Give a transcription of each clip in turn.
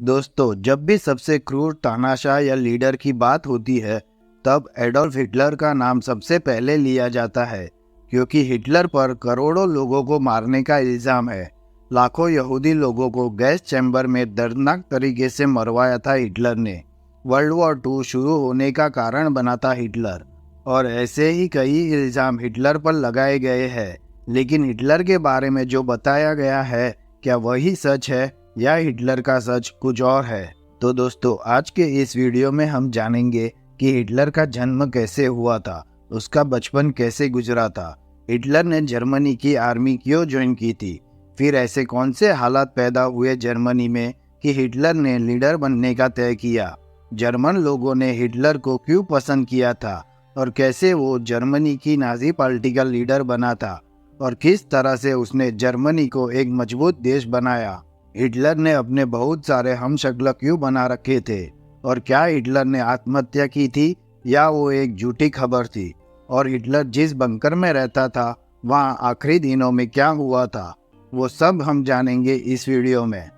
दोस्तों, जब भी सबसे क्रूर तानाशाह या लीडर की बात होती है, तब एडोल्फ हिटलर का नाम सबसे पहले लिया जाता है, क्योंकि हिटलर पर करोड़ों लोगों को मारने का इल्ज़ाम है। लाखों यहूदी लोगों को गैस चैम्बर में दर्दनाक तरीके से मरवाया था हिटलर ने। वर्ल्ड वॉर 2 शुरू होने का कारण बना था हिटलर, और ऐसे ही कई इल्ज़ाम हिटलर पर लगाए गए हैं। लेकिन हिटलर के बारे में जो बताया गया है, क्या वही सच है या हिटलर का सच कुछ और है? तो दोस्तों, आज के इस वीडियो में हम जानेंगे कि हिटलर का जन्म कैसे हुआ था, उसका बचपन कैसे गुजरा था, हिटलर ने जर्मनी की आर्मी क्यों ज्वाइन की थी, फिर ऐसे कौन से हालात पैदा हुए जर्मनी में कि हिटलर ने लीडर बनने का तय किया, जर्मन लोगों ने हिटलर को क्यों पसंद किया था, और कैसे वो जर्मनी की नाजी पार्टी का लीडर बना था, और किस तरह से उसने जर्मनी को एक मजबूत देश बनाया। हिटलर ने अपने बहुत सारे हमशक्ल क्यों बना रखे थे, और क्या हिटलर ने आत्महत्या की थी या वो एक झूठी खबर थी, और हिटलर जिस बंकर में रहता था वहाँ आखिरी दिनों में क्या हुआ था, वो सब हम जानेंगे इस वीडियो में।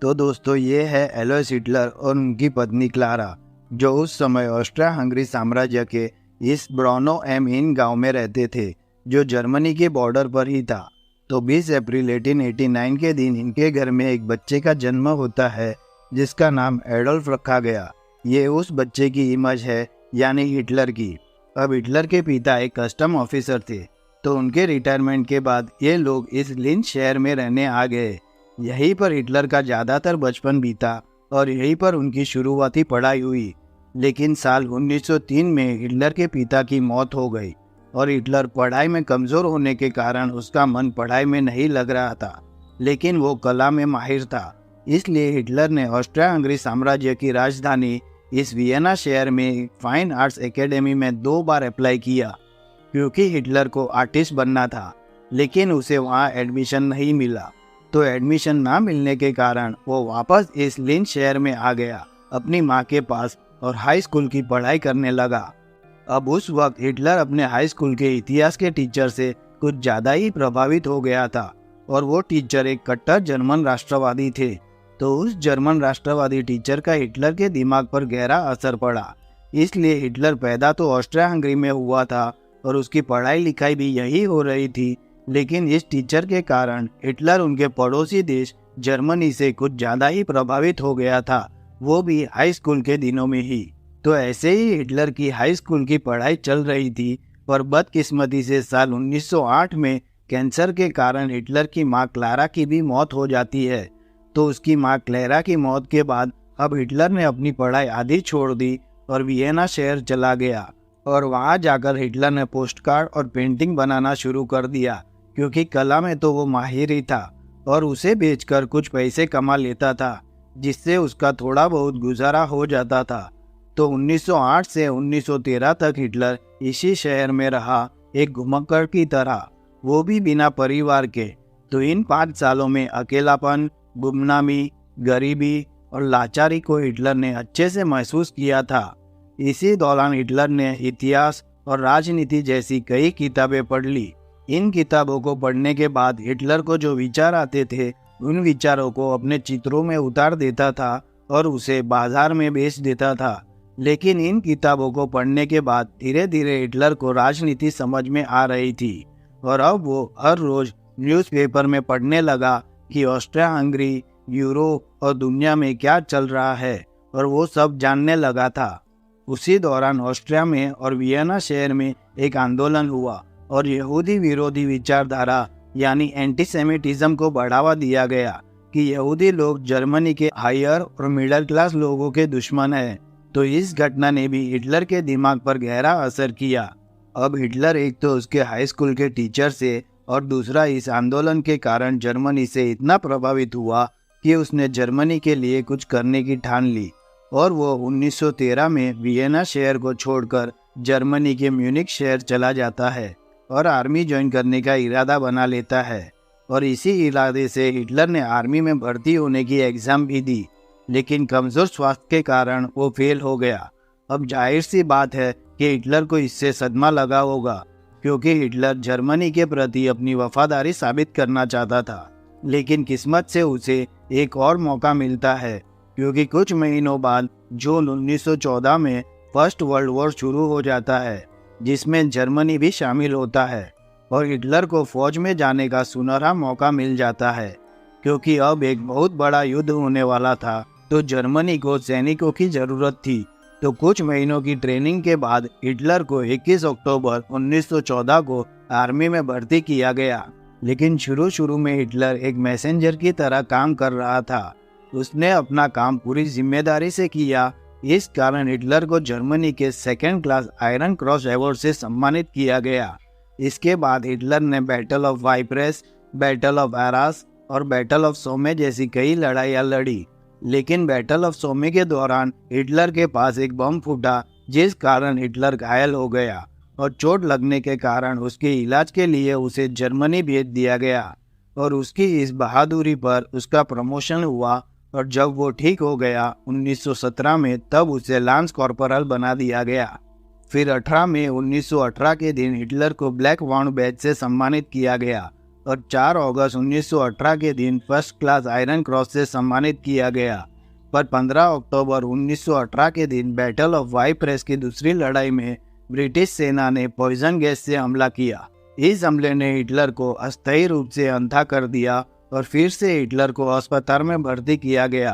तो दोस्तों, ये है एडोल्फ हिटलर और उनकी पत्नी क्लारा, जो उस समय ऑस्ट्रिया हंगरी साम्राज्य के इस ब्रॉनो एम इन गाँव में रहते थे, जो जर्मनी के बॉर्डर पर ही था। तो 20 अप्रैल 1889 के दिन इनके घर में एक बच्चे का जन्म होता है, जिसका नाम एडोल्फ रखा गया। ये उस बच्चे की इमेज है, यानी हिटलर की। अब हिटलर के पिता एक कस्टम ऑफिसर थे, तो उनके रिटायरमेंट के बाद ये लोग इस लिंच शहर में रहने आ गए। यहीं पर हिटलर का ज़्यादातर बचपन बीता और यहीं पर उनकी शुरुआती पढ़ाई हुई। लेकिन साल 1903 में हिटलर के पिता की मौत हो गई, और हिटलर पढ़ाई में कमज़ोर होने के कारण उसका मन पढ़ाई में नहीं लग रहा था, लेकिन वो कला में माहिर था। इसलिए हिटलर ने ऑस्ट्रिया हंगरी साम्राज्य की राजधानी इस वियना शहर में फाइन आर्ट्स एकेडमी में 2 बार अप्लाई किया, क्योंकि हिटलर को आर्टिस्ट बनना था। लेकिन उसे वहाँ एडमिशन नहीं मिला, तो एडमिशन ना मिलने के कारण वो वापस इस लिंच शहर में आ गया अपनी माँ के पास, और हाई स्कूल की पढ़ाई करने लगा। अब उस वक्त हिटलर अपने हाई स्कूल के इतिहास के टीचर से कुछ ज़्यादा ही प्रभावित हो गया था, और वो टीचर एक कट्टर जर्मन राष्ट्रवादी थे। तो उस जर्मन राष्ट्रवादी टीचर का हिटलर के दिमाग पर गहरा असर पड़ा। इसलिए हिटलर पैदा तो ऑस्ट्रिया हंगरी में हुआ था, और उसकी पढ़ाई लिखाई भी यही हो रही थी। लेकिन इस टीचर के कारण हिटलर उनके पड़ोसी देश जर्मनी से कुछ ज़्यादा ही प्रभावित हो गया था, वो भी हाई स्कूल के दिनों में ही। तो ऐसे ही हिटलर की हाई स्कूल की पढ़ाई चल रही थी, पर बदकिस्मती से साल 1908 में कैंसर के कारण हिटलर की मां क्लारा की भी मौत हो जाती है। तो उसकी मां क्लारा की मौत के बाद अब हिटलर ने अपनी पढ़ाई आधी छोड़ दी और वियना शहर चला गया, और वहां जाकर हिटलर ने पोस्टकार्ड और पेंटिंग बनाना शुरू कर दिया, क्योंकि कला में तो वो माहिर ही था, और उसे बेचकर कुछ पैसे कमा लेता था, जिससे उसका थोड़ा बहुत गुजारा हो जाता था। तो 1908 से 1913 तक हिटलर इसी शहर में रहा, एक घुमक्कड़ की तरह, वो भी बिना परिवार के। तो इन 5 सालों में अकेलापन, गुमनामी, गरीबी और लाचारी को हिटलर ने अच्छे से महसूस किया था। इसी दौरान हिटलर ने इतिहास और राजनीति जैसी कई किताबें पढ़ ली। इन किताबों को पढ़ने के बाद हिटलर को जो विचार आते थे, उन विचारों को अपने चित्रों में उतार देता था और उसे बाजार में बेच देता था। लेकिन इन किताबों को पढ़ने के बाद धीरे धीरे हिटलर को राजनीति समझ में आ रही थी, और अब वो हर रोज न्यूज़पेपर में पढ़ने लगा कि ऑस्ट्रिया हंगरी, यूरोप और दुनिया में क्या चल रहा है, और वो सब जानने लगा था। उसी दौरान ऑस्ट्रिया में और वियना शहर में एक आंदोलन हुआ, और यहूदी विरोधी विचारधारा यानी एंटीसेमिटिज्म को बढ़ावा दिया गया कि यहूदी लोग जर्मनी के हायर और मिडिल क्लास लोगों के दुश्मन हैं। तो इस घटना ने भी हिटलर के दिमाग पर गहरा असर किया। अब हिटलर एक तो उसके हाई स्कूल के टीचर से, और दूसरा इस आंदोलन के कारण जर्मनी से इतना प्रभावित हुआ कि उसने जर्मनी के लिए कुछ करने की ठान ली, और वो 1913 में वियना शहर को छोड़कर जर्मनी के म्यूनिख शहर चला जाता है और आर्मी ज्वाइन करने का इरादा बना लेता है। और इसी इरादे से हिटलर ने आर्मी में भर्ती होने की एग्ज़ाम भी दी, लेकिन कमज़ोर स्वास्थ्य के कारण वो फेल हो गया। अब जाहिर सी बात है कि हिटलर को इससे सदमा लगा होगा, क्योंकि हिटलर जर्मनी के प्रति अपनी वफादारी साबित करना चाहता था। लेकिन किस्मत से उसे एक और मौका मिलता है, क्योंकि कुछ महीनों बाद जून 1914 में फर्स्ट वर्ल्ड वॉर शुरू हो जाता है, जिसमें जर्मनी भी शामिल होता है और हिटलर को फौज में जाने का सुनहरा मौका मिल जाता है। क्योंकि अब एक बहुत बड़ा युद्ध होने वाला था, तो जर्मनी को सैनिकों की जरूरत थी। तो कुछ महीनों की ट्रेनिंग के बाद हिटलर को 21 अक्टूबर 1914 को आर्मी में भर्ती किया गया। लेकिन शुरू में हिटलर एक मैसेंजर की तरह काम कर रहा था। उसने अपना काम पूरी जिम्मेदारी से किया। इस कारण हिटलर को जर्मनी के second class iron cross award से सम्मानित किया गया। इसके बाद हिटलर ने बैटल ऑफ वाइप्रेस, बैटल ऑफ आरास और बैटल ऑफ सोमे जैसी कई लड़ाइयाँ लड़ी। लेकिन बैटल ऑफ सोमे के दौरान हिटलर के पास एक बम फूटा, जिस कारण हिटलर घायल हो गया और चोट लगने के कारण उसके इलाज के लिए उसे जर्मनी भेज दिया गया। और उसकी इस बहादुरी पर उसका प्रमोशन हुआ और जब वो ठीक हो गया 1917 में, तब उसे लांस कॉर्पोरल बना दिया गया। फिर 18 मई 1918 के दिन हिटलर को ब्लैक वाउंड बैज से सम्मानित किया गया और 4 अगस्त 1918 के दिन फर्स्ट क्लास आयरन क्रॉस से सम्मानित किया गया। पर 15 अक्टूबर 1918 के दिन बैटल ऑफ वाइप्रेस की दूसरी लड़ाई में ब्रिटिश सेना ने पॉइजन गैस से हमला किया। इस हमले ने हिटलर को अस्थायी रूप से अंधा कर दिया और फिर से हिटलर को अस्पताल में भर्ती किया गया।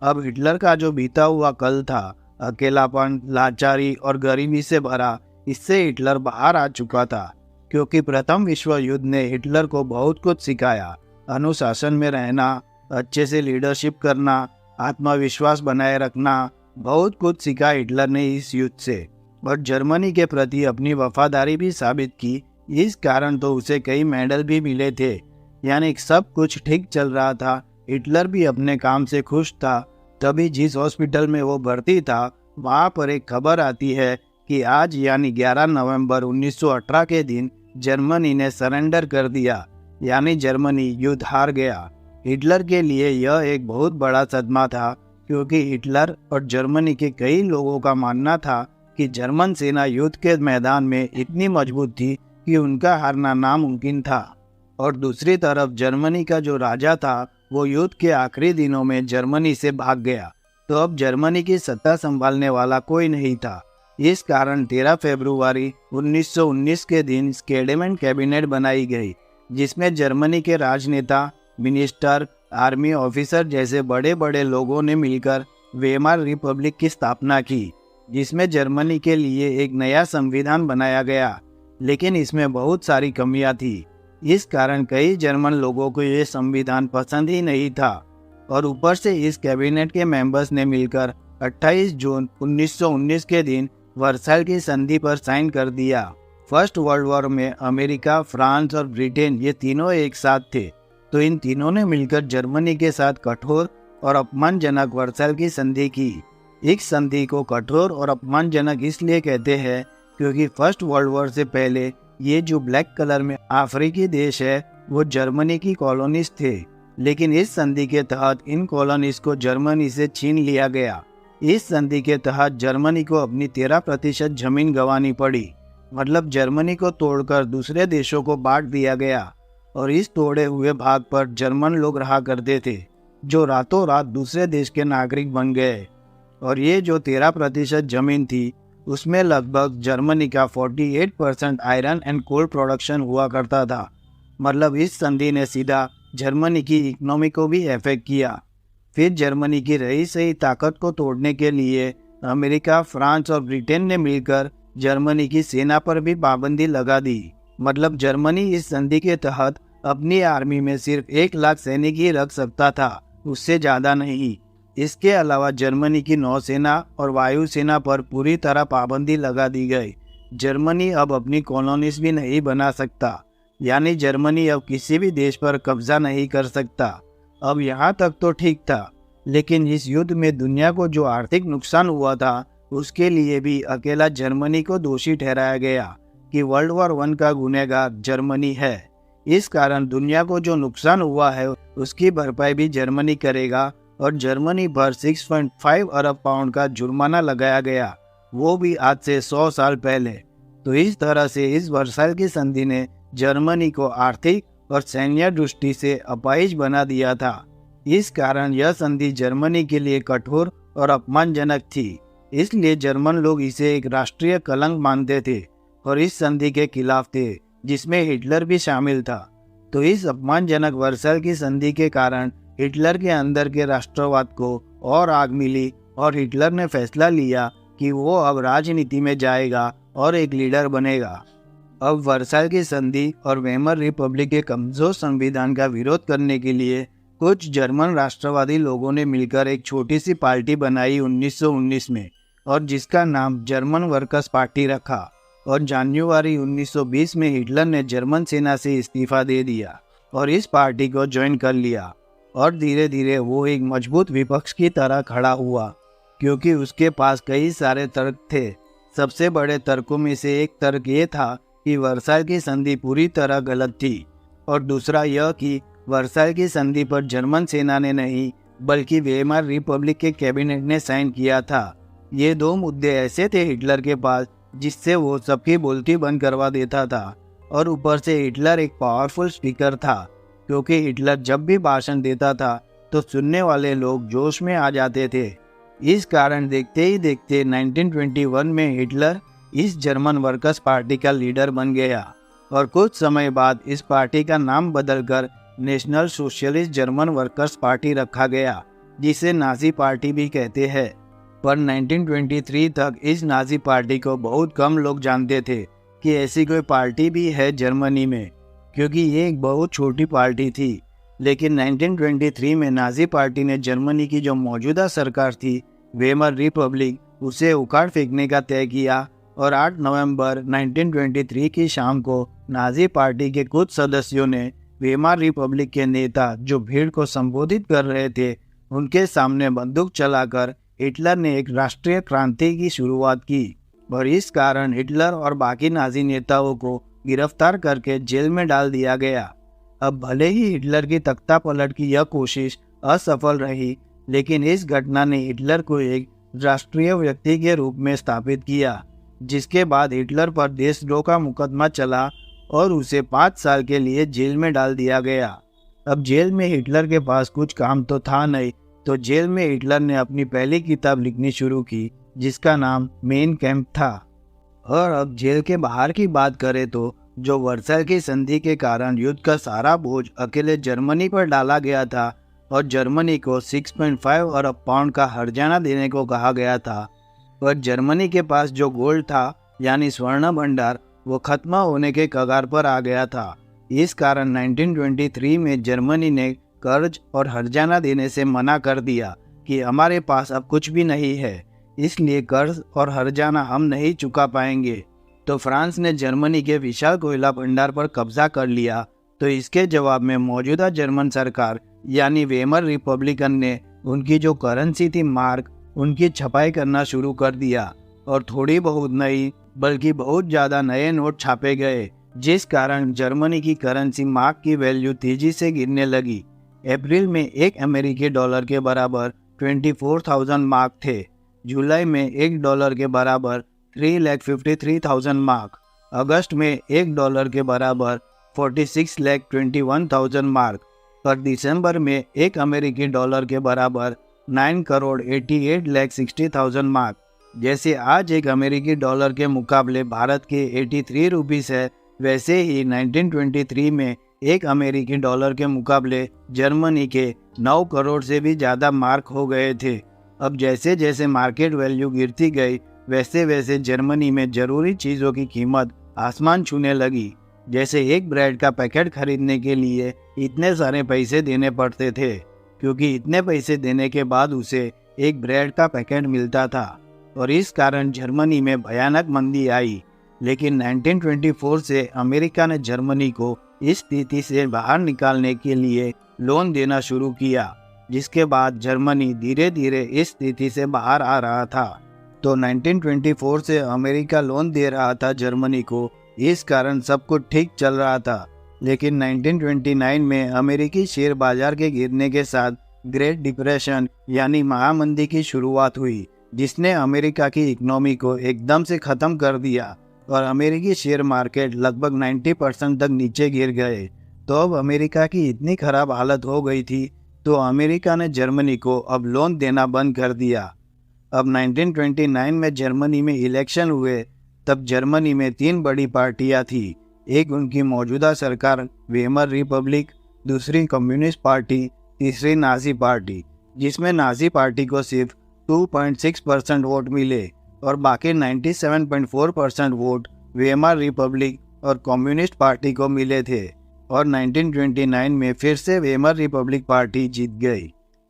अब हिटलर का जो बीता हुआ कल था, अकेलापन, लाचारी और गरीबी से भरा, इससे हिटलर बाहर आ चुका था। क्योंकि प्रथम विश्व युद्ध ने हिटलर को बहुत कुछ सिखाया। अनुशासन में रहना, अच्छे से लीडरशिप करना, आत्मविश्वास बनाए रखना, बहुत कुछ सीखा हिटलर ने इस युद्ध से। और जर्मनी के प्रति अपनी वफादारी भी साबित की। इस कारण तो उसे कई मेडल भी मिले थे। यानी सब कुछ ठीक चल रहा था। हिटलर भी अपने काम से खुश था। तभी जिस हॉस्पिटल में वो भर्ती था, वहाँ पर एक खबर आती है कि आज यानी 11 नवंबर 1918 के दिन जर्मनी ने सरेंडर कर दिया, यानी जर्मनी युद्ध हार गया। हिटलर के लिए यह एक बहुत बड़ा सदमा था, क्योंकि हिटलर और जर्मनी के कई लोगों का मानना था कि जर्मन सेना युद्ध के मैदान में इतनी मजबूत थी कि उनका हारना नामुमकिन था। और दूसरी तरफ जर्मनी का जो राजा था, वो युद्ध के आखिरी दिनों में जर्मनी से भाग गया। तो अब जर्मनी की सत्ता संभालने वाला कोई नहीं था। इस कारण 13 फरवरी 1919 के दिन स्केडेमेंट कैबिनेट बनाई गई, जिसमें जर्मनी के राजनेता, मिनिस्टर, आर्मी ऑफिसर जैसे बड़े बड़े लोगों ने मिलकर वेमार रिपब्लिक की स्थापना की, जिसमें जर्मनी के लिए एक नया संविधान बनाया गया। लेकिन इसमें बहुत सारी कमियां थी। इस कारण कई जर्मन लोगों को ये संविधान पसंद ही नहीं था। और ऊपर से इस कैबिनेट के मेंबर्स ने मिलकर 28 जून 1919 के दिन वर्साइल की संधि पर साइन कर दिया। फर्स्ट वर्ल्ड वॉर में अमेरिका, फ्रांस और ब्रिटेन ये तीनों एक साथ थे। तो इन तीनों ने मिलकर जर्मनी के साथ कठोर और अपमानजनक वर्साइल की संधि की। इस संधि को कठोर और अपमानजनक इसलिए कहते हैं क्योंकि फर्स्ट वर्ल्ड वॉर से पहले ये जो ब्लैक कलर में अफ्रीकी देश है, वो जर्मनी की कॉलोनीज थे। लेकिन इस संधि के तहत इन कॉलोनीज को जर्मनी से छीन लिया गया। इस संधि के तहत जर्मनी को अपनी 13% जमीन गंवानी पड़ी। मतलब जर्मनी को तोड़कर दूसरे देशों को बांट दिया गया। और इस तोड़े हुए भाग पर जर्मन लोग रहा करते थे, जो रातों रात दूसरे देश के नागरिक बन गए। और ये जो 13% जमीन थी, उसमें लगभग जर्मनी का 48% आयरन एंड कोल प्रोडक्शन हुआ करता था। मतलब इस संधि ने सीधा जर्मनी की इकोनॉमी को भी अफेक्ट किया। फिर जर्मनी की रही सही ताकत को तोड़ने के लिए अमेरिका, फ्रांस और ब्रिटेन ने मिलकर जर्मनी की सेना पर भी पाबंदी लगा दी। मतलब जर्मनी इस संधि के तहत अपनी आर्मी में सिर्फ 1 लाख सैनिक ही रख सकता था, उससे ज़्यादा नहीं। इसके अलावा जर्मनी की नौसेना और वायुसेना पर पूरी तरह पाबंदी लगा दी गई। जर्मनी अब अपनी कॉलोनीज भी नहीं बना सकता, यानी जर्मनी अब किसी भी देश पर कब्जा नहीं कर सकता। अब यहाँ तक तो ठीक था, लेकिन इस युद्ध में दुनिया को जो आर्थिक नुकसान हुआ था, उसके लिए भी अकेला जर्मनी को दोषी ठहराया गया कि वर्ल्ड वॉर 1 का गुनहगार जर्मनी है। इस कारण दुनिया को जो नुकसान हुआ है, उसकी भरपाई भी जर्मनी करेगा। और जर्मनी पर 6.5 अरब पाउंड का जुर्माना लगाया गया, वो भी आज से 100 साल पहले। तो इस तरह से इस वर्साइल की संधि ने जर्मनी को आर्थिक और सैन्य दृष्टि से अपाहिज बना दिया था। इस कारण यह संधि जर्मनी के लिए कठोर और अपमानजनक थी। इसलिए जर्मन लोग इसे एक राष्ट्रीय कलंक मानते थे और इस संधि के खिलाफ थे, जिसमें हिटलर भी शामिल था। तो इस अपमानजनक वर्साइल की संधि के कारण हिटलर के अंदर के राष्ट्रवाद को और आग मिली और हिटलर ने फैसला लिया कि वो अब राजनीति में जाएगा और एक लीडर बनेगा। अब वर्साइल की संधि और वेमर रिपब्लिक के कमजोर संविधान का विरोध करने के लिए कुछ जर्मन राष्ट्रवादी लोगों ने मिलकर एक छोटी सी पार्टी बनाई 1919 में, और जिसका नाम जर्मन वर्कर्स पार्टी रखा। और जनवरी 1920 में हिटलर ने जर्मन सेना से इस्तीफा दे दिया और इस पार्टी को ज्वाइन कर लिया। और धीरे धीरे वो एक मजबूत विपक्ष की तरह खड़ा हुआ, क्योंकि उसके पास कई सारे तर्क थे। सबसे बड़े तर्कों में से एक तर्क ये था कि वर्साइल की संधि पूरी तरह गलत थी, और दूसरा यह कि वर्साइल की संधि पर जर्मन सेना ने नहीं बल्कि वेमर रिपब्लिक के कैबिनेट ने साइन किया था। ये दो मुद्दे ऐसे थे हिटलर के पास जिससे वो सबकी बोलती बंद करवा देता था। और ऊपर से हिटलर एक पावरफुल स्पीकर था, क्योंकि हिटलर जब भी भाषण देता था तो सुनने वाले लोग जोश में आ जाते थे। इस कारण देखते ही देखते 1921 में हिटलर इस जर्मन वर्कर्स पार्टी का लीडर बन गया, और कुछ समय बाद इस पार्टी का नाम बदलकर national socialist German workers party रखा गया, जिसे नाजी पार्टी भी कहते हैं। पर 1923 तक इस नाजी पार्टी को बहुत कम लोग जानते थे कि ऐसी कोई पार्टी भी है जर्मनी में, क्योंकि ये एक बहुत छोटी पार्टी थी। लेकिन 1923 में नाजी पार्टी ने जर्मनी की जो मौजूदा सरकार थी वेमर रिपब्लिक, उसे उखाड़ फेंकने का तय किया, और 8 नवंबर 1923 की शाम को नाजी पार्टी के कुछ सदस्यों ने वेमर रिपब्लिक के नेता जो भीड़ को संबोधित कर रहे थे उनके सामने बंदूक चलाकर हिटलर ने एक राष्ट्रीय क्रांति की शुरुआत की। और इस कारण हिटलर और बाकी नाजी नेताओं को गिरफ्तार करके जेल में डाल दिया गया। अब भले ही हिटलर की तख्ता पलट की यह कोशिश असफल रही, लेकिन इस घटना ने हिटलर को एक राष्ट्रीय व्यक्ति के रूप में स्थापित किया, जिसके बाद हिटलर पर देशद्रोह का मुकदमा चला और उसे 5 साल के लिए जेल में डाल दिया गया। अब जेल में हिटलर के पास कुछ काम तो था नहीं, तो जेल में हिटलर ने अपनी पहली किताब लिखनी शुरू की, जिसका नाम मेन कैंप था। और अब जेल के बाहर की बात करें तो जो वर्साइल की संधि के कारण युद्ध का सारा बोझ अकेले जर्मनी पर डाला गया था, और जर्मनी को 6.5 अरब पाउंड का हर्जाना देने को कहा गया था। और जर्मनी के पास जो गोल्ड था यानी स्वर्ण भंडार, वो खत्म होने के कगार पर आ गया था। इस कारण 1923 में जर्मनी ने कर्ज और हर्जाना देने से मना कर दिया कि हमारे पास अब कुछ भी नहीं है, इसलिए कर्ज और हर्जाना हम नहीं चुका पाएंगे। तो फ्रांस ने जर्मनी के विशाल कोयला भंडार पर कब्जा कर लिया। तो इसके जवाब में मौजूदा जर्मन सरकार यानी वेमर रिपब्लिकन ने उनकी जो करेंसी थी मार्क, उनकी छपाई करना शुरू कर दिया, और थोड़ी बहुत नहीं बल्कि बहुत ज़्यादा नए नोट छापे गए, जिस कारण जर्मनी की करेंसी मार्क की वैल्यू तेजी से गिरने लगी। अप्रैल में एक अमेरिकी डॉलर के बराबर 24,000 मार्क थे। जुलाई में $1 के बराबर 3,53,000 मार्क। अगस्त में $1 के बराबर 46,21,000 मार्क। और दिसंबर में एक अमेरिकी डॉलर के बराबर 9,88,60,000 मार्क। जैसे आज एक अमेरिकी डॉलर के मुकाबले भारत के 83 रुपीस है, वैसे ही 1923 में एक अमेरिकी डॉलर के मुकाबले जर्मनी के 9 करोड़ से भी ज़्यादा मार्क हो गए थे। अब जैसे जैसे मार्केट वैल्यू गिरती गई, वैसे वैसे जर्मनी में ज़रूरी चीज़ों की कीमत आसमान छूने लगी। जैसे एक ब्रेड का पैकेट खरीदने के लिए इतने सारे पैसे देने पड़ते थे, क्योंकि इतने पैसे देने के बाद उसे एक ब्रेड का पैकेट मिलता था। और इस कारण जर्मनी में भयानक मंदी आई। लेकिन 1924 से अमेरिका ने जर्मनी को इस स्थिति से बाहर निकालने के लिए लोन देना शुरू किया, जिसके बाद जर्मनी धीरे धीरे इस स्थिति से बाहर आ रहा था। तो 1924 से अमेरिका लोन दे रहा था जर्मनी को, इस कारण सब कुछ ठीक चल रहा था। लेकिन 1929 में अमेरिकी शेयर बाजार के गिरने के साथ ग्रेट डिप्रेशन यानी महामंदी की शुरुआत हुई, जिसने अमेरिका की इकोनॉमी को एकदम से ख़त्म कर दिया और अमेरिकी शेयर मार्केट लगभग 90% तक नीचे गिर गए। तो अब अमेरिका की इतनी ख़राब हालत हो गई थी, तो अमेरिका ने जर्मनी को अब लोन देना बंद कर दिया। अब 1929 में जर्मनी में इलेक्शन हुए, तब जर्मनी में 3 बड़ी पार्टियां थी। एक उनकी मौजूदा सरकार वेमर रिपब्लिक, दूसरी कम्युनिस्ट पार्टी, तीसरी नाजी पार्टी, जिसमें नाजी पार्टी को सिर्फ 2.6% वोट मिले और बाकी 97.4% वोट वेमर रिपब्लिक और कम्युनिस्ट पार्टी को मिले थे। और 1929 में फिर से वेमर रिपब्लिक पार्टी जीत गई।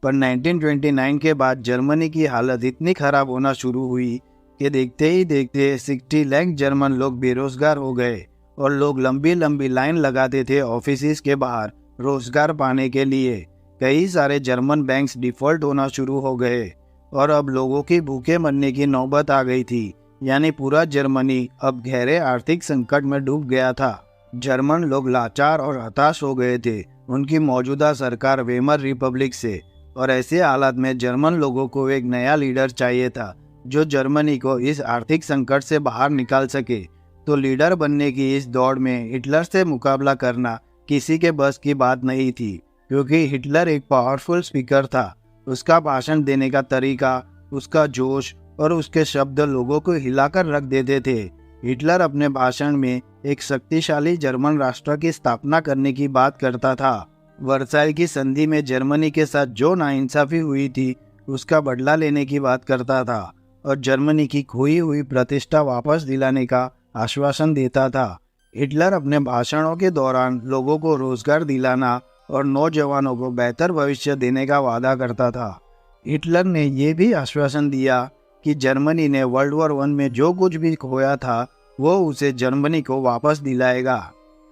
पर 1929 के बाद जर्मनी की हालत इतनी खराब होना शुरू हुई कि देखते ही देखते 60 लाख जर्मन लोग बेरोजगार हो गए और लोग लंबी लंबी लाइन लगाते थे ऑफिस के बाहर रोजगार पाने के लिए। कई सारे जर्मन बैंक्स डिफॉल्ट होना शुरू हो गए और अब लोगों की भूखे मरने की नौबत आ गई थी। यानी पूरा जर्मनी अब गहरे आर्थिक संकट में डूब गया था। जर्मन लोग लाचार और हताश हो गए थे उनकी मौजूदा सरकार वेमर रिपब्लिक से। और ऐसे हालात में जर्मन लोगों को एक नया लीडर चाहिए था जो जर्मनी को इस आर्थिक संकट से बाहर निकाल सके। तो लीडर बनने की इस दौड़ में हिटलर से मुकाबला करना किसी के बस की बात नहीं थी, क्योंकि हिटलर एक पावरफुल स्पीकर था। उसका भाषण देने का तरीका, उसका जोश और उसके शब्द लोगों को हिलाकर रख देते थे। हिटलर अपने भाषण में एक शक्तिशाली जर्मन राष्ट्र की स्थापना करने की बात करता था। वर्साइल की संधि में जर्मनी के साथ जो नाइंसाफी हुई थी उसका बदला लेने की बात करता था और जर्मनी की खोई हुई प्रतिष्ठा वापस दिलाने का आश्वासन देता था। हिटलर अपने भाषणों के दौरान लोगों को रोजगार दिलाना और नौजवानों को बेहतर भविष्य देने का वादा करता था। हिटलर ने यह भी आश्वासन दिया कि जर्मनी ने वर्ल्ड वॉर 1 में जो कुछ भी खोया था वो उसे जर्मनी को वापस दिलाएगा।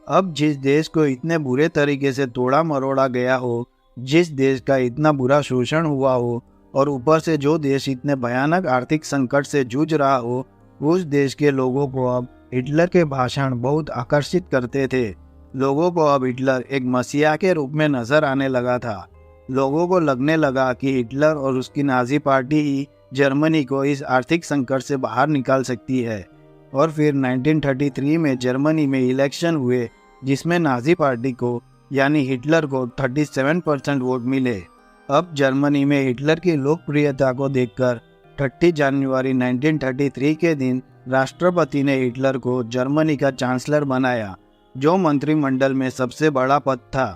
अब जिस देश को इतने बुरे तरीके से तोड़ा मरोड़ा गया हो, जिस देश का इतना बुरा शोषण हुआ हो और ऊपर से जो देश इतने भयानक आर्थिक संकट से जूझ रहा हो, उस देश के लोगों को अब हिटलर के भाषण बहुत आकर्षित करते थे। लोगों को अब हिटलर एक मसीहा के रूप में नजर आने लगा था। लोगों को लगने लगा कि हिटलर और उसकी नाजी पार्टी ही जर्मनी को इस आर्थिक संकट से बाहर निकाल सकती है। और फिर 1933 में जर्मनी में इलेक्शन हुए जिसमें नाजी पार्टी को यानी हिटलर को 37% वोट मिले। अब जर्मनी में हिटलर की लोकप्रियता को देखकर 30 जनवरी 1933 के दिन राष्ट्रपति ने हिटलर को जर्मनी का चांसलर बनाया, जो मंत्रिमंडल में सबसे बड़ा पद था।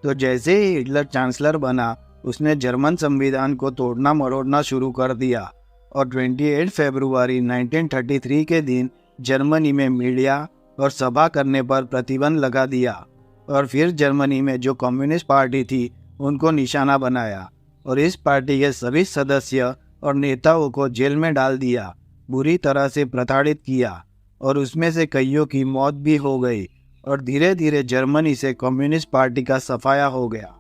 तो जैसे ही हिटलर चांसलर बना, उसने जर्मन संविधान को तोड़ना मरोड़ना शुरू कर दिया और 28 फरवरी 1933 के दिन जर्मनी में मीडिया और सभा करने पर प्रतिबंध लगा दिया। और फिर जर्मनी में जो कम्युनिस्ट पार्टी थी उनको निशाना बनाया और इस पार्टी के सभी सदस्य और नेताओं को जेल में डाल दिया, बुरी तरह से प्रताड़ित किया और उसमें से कईयों की मौत भी हो गई। और धीरे धीरे जर्मनी से कम्युनिस्ट पार्टी का सफाया हो गया।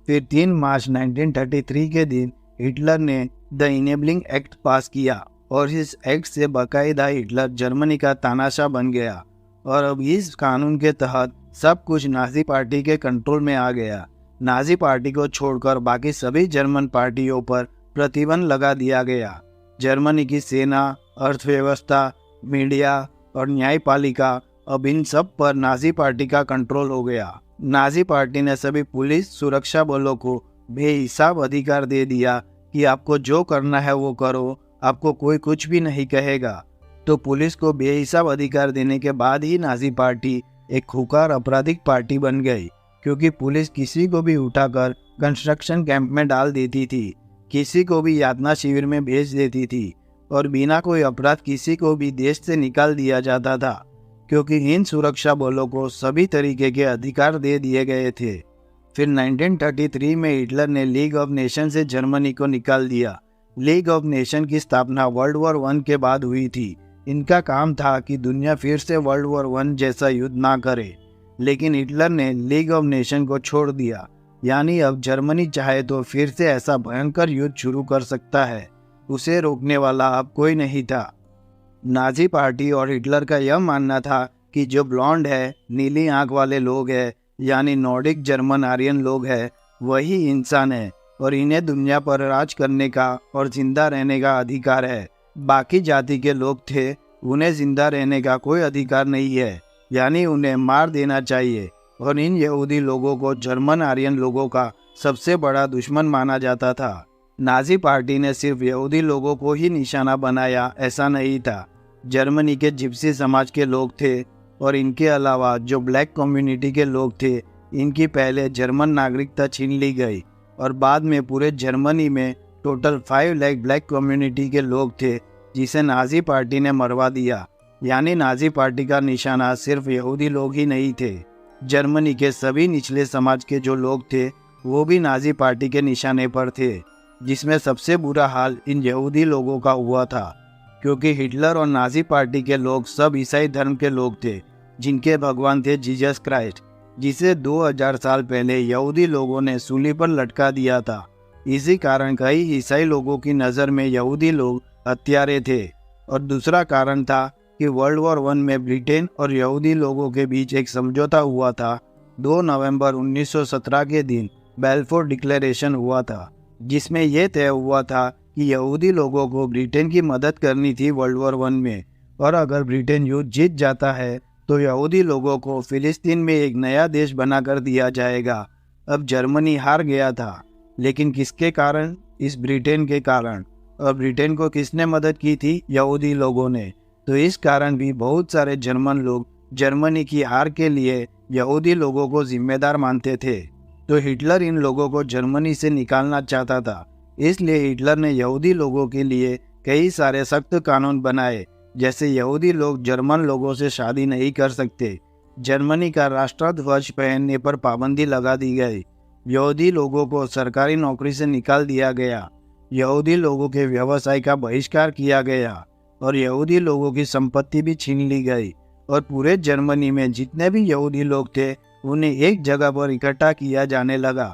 फिर 3 मार्च 1933 के दिन हिटलर ने द इनेबलिंग एक्ट पास किया और इस एक्ट से बाकायदा हिटलर जर्मनी का तानाशाह बन गया। और अब इस कानून के तहत सब कुछ नाजी पार्टी के कंट्रोल में आ गया। नाजी पार्टी को छोड़कर बाकी सभी जर्मन पार्टियों पर प्रतिबंध लगा दिया गया। जर्मनी की सेना, अर्थव्यवस्था, मीडिया और न्यायपालिका, अब इन सब पर नाजी पार्टी का कंट्रोल हो गया। नाजी पार्टी ने सभी पुलिस सुरक्षा बलों को बेहिसाब अधिकार दे दिया कि आपको जो करना है वो करो, आपको कोई कुछ भी नहीं कहेगा। तो पुलिस को बेहिसाब अधिकार देने के बाद ही नाजी पार्टी एक खूंखार आपराधिक पार्टी बन गई, क्योंकि पुलिस किसी को भी उठाकर कंस्ट्रक्शन कैंप में डाल देती थी, किसी को भी यातना शिविर में भेज देती थी और बिना कोई अपराध किसी को भी देश से निकाल दिया जाता था, क्योंकि इन सुरक्षा बलों को सभी तरीके के अधिकार दे दिए गए थे। फिर 1933 में हिटलर ने लीग ऑफ नेशन से जर्मनी को निकाल दिया। लीग ऑफ नेशन की स्थापना वर्ल्ड वॉर 1 के बाद हुई थी। इनका काम था कि दुनिया फिर से वर्ल्ड वॉर 1 जैसा युद्ध ना करे, लेकिन हिटलर ने लीग ऑफ नेशन को छोड़ दिया। यानी अब जर्मनी चाहे तो फिर से ऐसा भयंकर युद्ध शुरू कर सकता है, उसे रोकने वाला अब कोई नहीं था। नाजी पार्टी और हिटलर का यह मानना था कि जो ब्लॉन्ड है, नीली आंख वाले लोग हैं, यानी नॉर्डिक जर्मन आर्यन लोग हैं, वही इंसान है और इन्हें दुनिया पर राज करने का और जिंदा रहने का अधिकार है। बाकी जाति के लोग थे, उन्हें जिंदा रहने का कोई अधिकार नहीं है, यानी उन्हें मार देना चाहिए। और इन यहूदी लोगों को जर्मन आर्यन लोगों का सबसे बड़ा दुश्मन माना जाता था। नाजी पार्टी ने सिर्फ यहूदी लोगों को ही निशाना बनाया ऐसा नहीं था। जर्मनी के जिप्सी समाज के लोग थे और इनके अलावा जो ब्लैक कम्युनिटी के लोग थे, इनकी पहले जर्मन नागरिकता छीन ली गई और बाद में पूरे जर्मनी में टोटल 5 लाख ब्लैक कम्युनिटी के लोग थे जिसे नाजी पार्टी ने मरवा दिया। यानी नाजी पार्टी का निशाना सिर्फ यहूदी लोग ही नहीं थे, जर्मनी के सभी निचले समाज के जो लोग थे वो भी नाजी पार्टी के निशाने पर थे, जिसमें सबसे बुरा हाल इन यहूदी लोगों का हुआ था क्योंकि हिटलर और नाजी पार्टी के लोग सब ईसाई धर्म के लोग थे जिनके भगवान थे जीसस क्राइस्ट, जिसे 2000 साल पहले यहूदी लोगों ने सूली पर लटका दिया था। इसी कारण कई ईसाई लोगों की नज़र में यहूदी लोग हत्यारे थे। और दूसरा कारण था कि वर्ल्ड वॉर 1 में ब्रिटेन और यहूदी लोगों के बीच एक समझौता हुआ था। 2 नवंबर 1917 के दिन बेल्फोर डिक्लेरेशन हुआ था, जिसमें यह तय हुआ था कि यहूदी लोगों को ब्रिटेन की मदद करनी थी वर्ल्ड वॉर 1 में, और अगर ब्रिटेन युद्ध जीत जाता है तो यहूदी लोगों को फिलिस्तीन में एक नया देश बनाकर दिया जाएगा। अब जर्मनी हार गया था, लेकिन किसके कारण? इस ब्रिटेन के कारण। और ब्रिटेन को किसने मदद की थी? यहूदी लोगों ने। तो इस कारण भी बहुत सारे जर्मन लोग जर्मनी की हार के लिए यहूदी लोगों को जिम्मेदार मानते थे। तो हिटलर इन लोगों को जर्मनी से निकालना चाहता था, इसलिए हिटलर ने यहूदी लोगों के लिए कई सारे सख्त कानून बनाए, जैसे यहूदी लोग जर्मन लोगों से शादी नहीं कर सकते, जर्मनी का राष्ट्रध्वज पहनने पर पाबंदी लगा दी गई, यहूदी लोगों को सरकारी नौकरी से निकाल दिया गया, यहूदी लोगों के व्यवसाय का बहिष्कार किया गया और यहूदी लोगों की संपत्ति भी छीन ली गई। और पूरे जर्मनी में जितने भी यहूदी लोग थे उन्हें एक जगह पर इकट्ठा किया जाने लगा।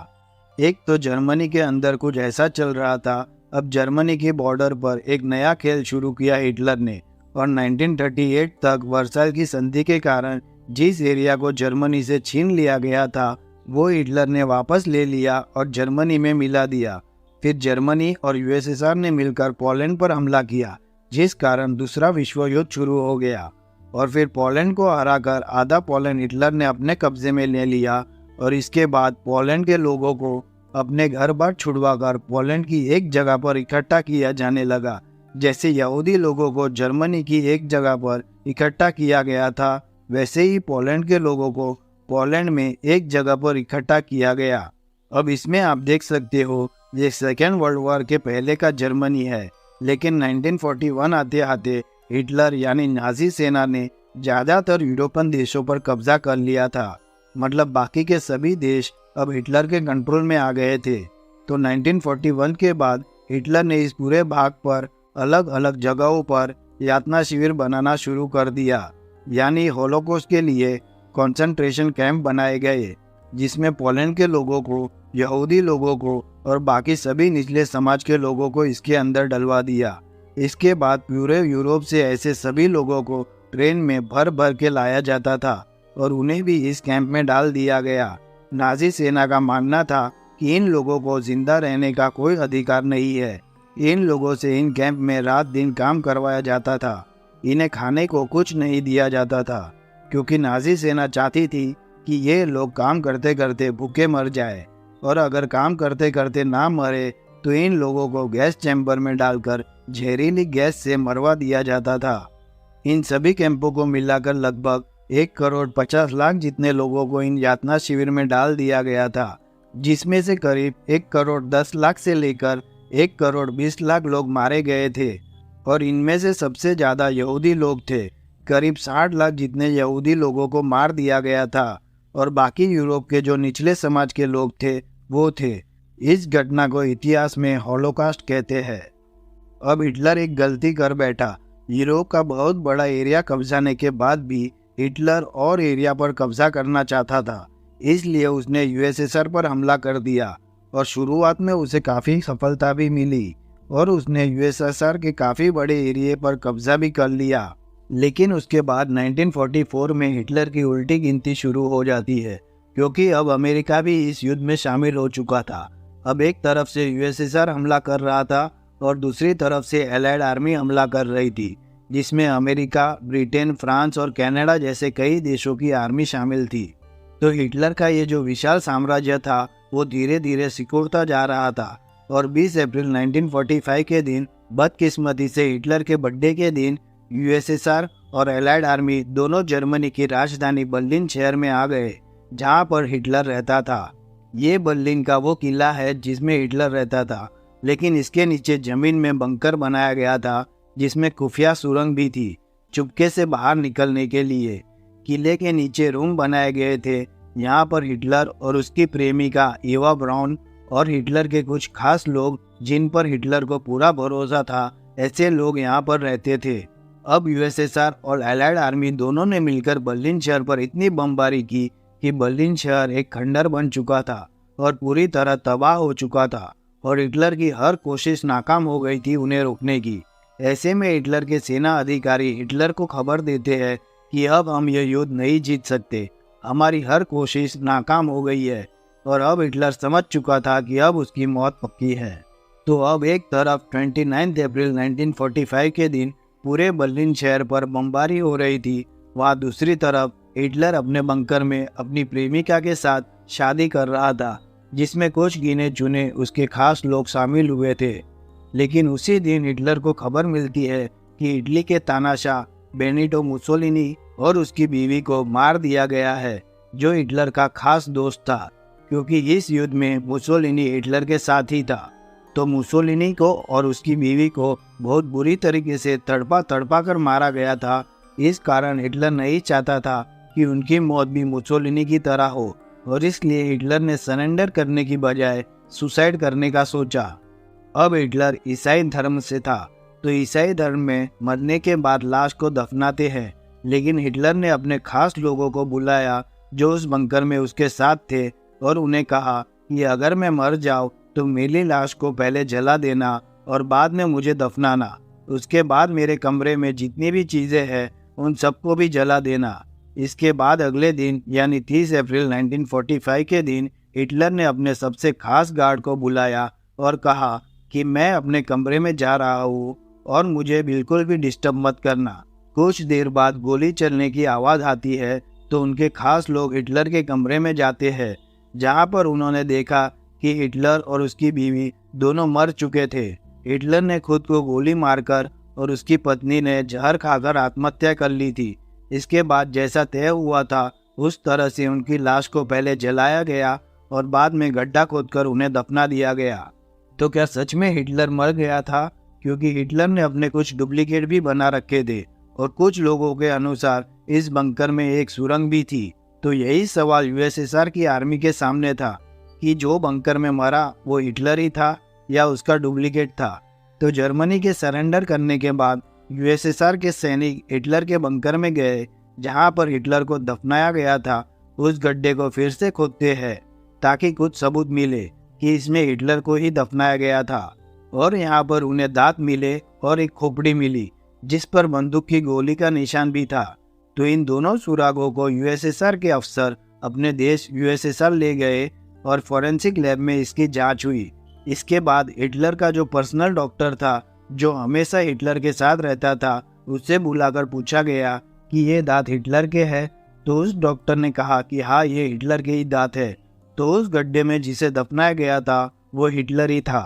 एक तो जर्मनी के अंदर कुछ ऐसा चल रहा था। अब जर्मनी के बॉर्डर पर एक नया खेल शुरू किया हिटलर ने, और 1938 तक वर्साइल की संधि के कारण जिस एरिया को जर्मनी से छीन लिया गया था वो हिटलर ने वापस ले लिया और जर्मनी में मिला दिया। फिर जर्मनी और यूएसएसआर ने मिलकर पोलैंड पर हमला किया, जिस कारण दूसरा विश्व युद्ध शुरू हो गया। और फिर पोलैंड को हराकर आधा पोलैंड हिटलर ने अपने कब्जे में ले लिया और इसके बाद पोलैंड के लोगों को अपने घर बार छुड़वाकर पोलैंड की एक जगह पर इकट्ठा किया जाने लगा। जैसे यहूदी लोगों को जर्मनी की एक जगह पर इकट्ठा किया गया था, वैसे ही पोलैंड के लोगों को पोलैंड में एक जगह पर इकट्ठा किया गया। अब इसमें आप देख सकते हो ये सेकेंड वर्ल्ड वॉर के पहले का जर्मनी है, लेकिन 1941 आते आते हिटलर यानी नाजी सेना ने ज़्यादातर यूरोपियन देशों पर कब्जा कर लिया था। मतलब बाकी के सभी देश अब हिटलर के कंट्रोल में आ गए थे। तो 1941 के बाद हिटलर ने इस पूरे भाग पर अलग अलग जगहों पर यातना शिविर बनाना शुरू कर दिया, यानी होलोकॉस्ट के लिए कंसंट्रेशन कैंप बनाए गए, जिसमें पोलैंड के लोगों को, यहूदी लोगों को और बाकी सभी निचले समाज के लोगों को इसके अंदर डलवा दिया। इसके बाद पूरे यूरोप से ऐसे सभी लोगों को ट्रेन में भर भर के लाया जाता था और उन्हें भी इस कैंप में डाल दिया गया। नाजी सेना का मानना था कि इन लोगों को जिंदा रहने का कोई अधिकार नहीं है। इन लोगों से इन कैंप में रात दिन काम करवाया जाता था। इन्हें खाने को कुछ नहीं दिया जाता था, क्योंकि नाजी सेना चाहती थी कि ये लोग काम करते करते भूखे मर जाए, और अगर काम करते करते ना मरे तो इन लोगों को गैस चैम्बर में डालकर जहरीली गैस से मरवा दिया जाता था। इन सभी कैंपों को मिलाकर लगभग 1,50,00,000 जितने लोगों को इन यातना शिविर में डाल दिया गया था, जिसमें से करीब 1,10,00,000 से लेकर 1,20,00,000 लोग मारे गए थे। और इनमें से सबसे ज़्यादा यहूदी लोग थे। करीब 60 लाख जितने यहूदी लोगों को मार दिया गया था, और बाकी यूरोप के जो निचले समाज के लोग थे वो थे। इस घटना को इतिहास में हॉलोकॉस्ट कहते हैं। अब हिटलर एक गलती कर बैठा। यूरोप का बहुत बड़ा एरिया कब्जाने के बाद भी हिटलर और एरिया पर कब्जा करना चाहता था, इसलिए उसने यूएसएसआर पर हमला कर दिया और शुरुआत में उसे काफ़ी सफलता भी मिली और उसने यूएसएसआर के काफ़ी बड़े एरिया पर कब्जा भी कर लिया। लेकिन उसके बाद 1944 में हिटलर की उल्टी गिनती शुरू हो जाती है, क्योंकि अब अमेरिका भी इस युद्ध में शामिल हो चुका था। अब एक तरफ से यूएसएसआर हमला कर रहा था और दूसरी तरफ से एलाइड आर्मी हमला कर रही थी, जिसमें अमेरिका, ब्रिटेन, फ्रांस और कनाडा जैसे कई देशों की आर्मी शामिल थी। तो हिटलर का ये जो विशाल साम्राज्य था वो धीरे धीरे सिकुड़ता जा रहा था और 20 अप्रैल 1945 के दिन बदकिस्मती से हिटलर के बर्थडे के दिन यूएसएसआर और एलाइड आर्मी दोनों जर्मनी की राजधानी बर्लिन शहर में आ गए, जहां पर हिटलर रहता था। ये बर्लिन का वो किला है जिसमें हिटलर रहता था, लेकिन इसके नीचे जमीन में बंकर बनाया गया था जिसमें खुफिया सुरंग भी थी चुपके से बाहर निकलने के लिए। किले के नीचे रूम बनाए गए थे। यहाँ पर हिटलर और उसकी प्रेमिका एवा ब्राउन और हिटलर के कुछ खास लोग जिन पर हिटलर को पूरा भरोसा था, ऐसे लोग यहाँ पर रहते थे। अब यूएसएसआर और एलाइड आर्मी दोनों ने मिलकर बर्लिन शहर पर इतनी बमबारी की कि बर्लिन शहर एक खंडर बन चुका था और पूरी तरह तबाह हो चुका था और हिटलर की हर कोशिश नाकाम हो गई थी उन्हें रोकने की। ऐसे में हिटलर के सेना अधिकारी हिटलर को खबर देते हैं कि अब हम यह युद्ध नहीं जीत सकते, हमारी हर कोशिश नाकाम हो गई है। और अब हिटलर समझ चुका था कि अब उसकी मौत पक्की है। तो अब एक तरफ 29 अप्रैल 1945 के दिन पूरे बर्लिन शहर पर बमबारी हो रही थी, वहाँ दूसरी तरफ हिटलर अपने बंकर में अपनी प्रेमिका के साथ शादी कर रहा था, जिसमें कुछ गिने चुने उसके खास लोग शामिल हुए थे। लेकिन उसी दिन हिटलर को खबर मिलती है कि इटली के तानाशाह बेनिटो मुसोलिनी और उसकी बीवी को मार दिया गया है, जो हिटलर का खास दोस्त था, क्योंकि इस युद्ध में मुसोलिनी हिटलर के साथ ही था। तो मुसोलिनी को और उसकी बीवी को बहुत बुरी तरीके से तड़पा तड़पा कर मारा गया था। इस कारण हिटलर नहीं चाहता था कि उनकी मौत भी मुसोलिनी की तरह हो, और इसलिए हिटलर ने सरेंडर करने की बजाय सुसाइड करने का सोचा। अब हिटलर ईसाई धर्म से था, तो ईसाई धर्म में मरने के बाद लाश को दफनाते हैं, लेकिन हिटलर ने अपने खास लोगों को बुलाया जो उस बंकर में उसके साथ थे और उन्हें कहा कि अगर मैं मर जाऊं तो मेरी लाश को पहले जला देना और बाद में मुझे दफनाना। उसके बाद मेरे कमरे में जितनी भी चीज़ें हैं उन सबको भी जला देना। इसके बाद अगले दिन यानी 30 अप्रैल 1945 के दिन हिटलर ने अपने सबसे खास गार्ड को बुलाया और कहा कि मैं अपने कमरे में जा रहा हूँ और मुझे बिल्कुल भी डिस्टर्ब मत करना। कुछ देर बाद गोली चलने की आवाज़ आती है, तो उनके खास लोग हिटलर के कमरे में जाते हैं, जहाँ पर उन्होंने देखा कि हिटलर और उसकी बीवी दोनों मर चुके थे। हिटलर ने खुद को गोली मारकर और उसकी पत्नी ने जहर खाकर आत्महत्या कर ली थी। इसके बाद जैसा तय हुआ था उस तरह से उनकी लाश को पहले जलाया गया और बाद में गड्ढा खोदकर उन्हें दफना दिया गया। तो क्या सच में हिटलर मर गया था? क्योंकि हिटलर ने अपने कुछ डुप्लीकेट भी बना रखे थे और कुछ लोगों के अनुसार इस बंकर में एक सुरंग भी थी। तो यही सवाल यूएसएसआर की आर्मी के सामने था कि जो बंकर में मरा वो हिटलर ही था या उसका डुप्लीकेट था। तो जर्मनी के सरेंडर करने के बाद यूएसएसआर के सैनिक हिटलर के बंकर में गए, जहां पर हिटलर को दफनाया गया था। उस गड्ढे को फिर से खोदते हैं ताकि कुछ सबूत मिले कि इसमें हिटलर को ही दफनाया गया था। और यहाँ पर उन्हें दांत मिले और एक खोपड़ी मिली जिस पर बंदूक की गोली का निशान भी था। तो इन दोनों सुरागों को यूएसएसआर के अफसर अपने देश यूएसएसआर ले गए और फॉरेंसिक लैब में इसकी जांच हुई। इसके बाद हिटलर का जो पर्सनल डॉक्टर था, जो हमेशा हिटलर के साथ रहता था, उससे बुलाकर पूछा गया कि ये दांत हिटलर के हैं। तो उस डॉक्टर ने कहा कि हाँ, ये हिटलर के ही दांत है। तो उस गड्ढे में जिसे दफनाया गया था वो हिटलर ही था।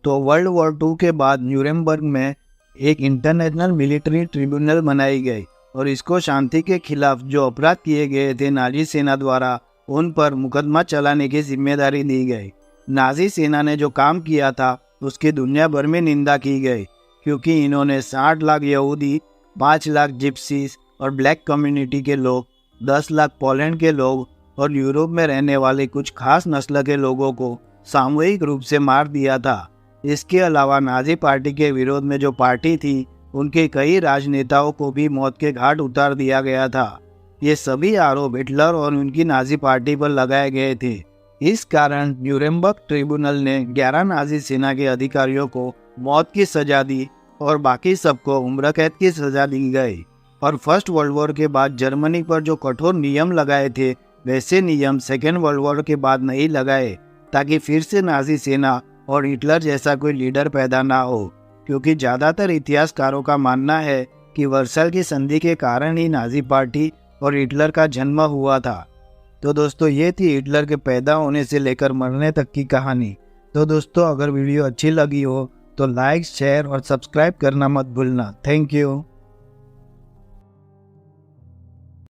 तो वर्ल्ड वॉर 2 के बाद न्यूरेमबर्ग में एक इंटरनेशनल मिलिट्री ट्रिब्यूनल बनाई गई और इसको शांति के खिलाफ जो अपराध किए गए थे नाजी सेना द्वारा, उन पर मुकदमा चलाने की जिम्मेदारी दी गई। नाजी सेना ने जो काम किया था उसकी दुनिया भर में निंदा की गई, क्योंकि इन्होंने 60 लाख यहूदी, 5 लाख जिप्सीज और ब्लैक कम्युनिटी के लोग, 10 लाख पोलैंड के लोग और यूरोप में रहने वाले कुछ खास नस्ल के लोगों को सामूहिक रूप से मार दिया था। इसके अलावा नाजी पार्टी के विरोध में जो पार्टी थी, उनके कई राजनेताओं को भी मौत के घाट उतार दिया गया था। ये सभी आरोप हिटलर और उनकी नाजी पार्टी पर लगाए गए थे। इस कारण न्यूरेमबर्ग ट्रिब्यूनल ने 11 नाजी सेना के अधिकारियों को मौत की सजा दी और बाकी सबको उम्र कैद की सजा दी गई। और फर्स्ट वर्ल्ड वॉर के बाद जर्मनी पर जो कठोर नियम लगाए थे, वैसे नियम सेकेंड वर्ल्ड वॉर के बाद नहीं लगाए, ताकि फिर से नाजी सेना और हिटलर जैसा कोई लीडर पैदा ना हो। क्योंकि ज़्यादातर इतिहासकारों का मानना है कि वर्साइल की संधि के कारण ही नाजी पार्टी और हिटलर का जन्म हुआ था। तो दोस्तों ये थी हिटलर के पैदा होने से लेकर मरने तक की कहानी। तो दोस्तों अगर वीडियो अच्छी लगी हो तो लाइक, शेयर और सब्सक्राइब करना मत भूलना। Thank you.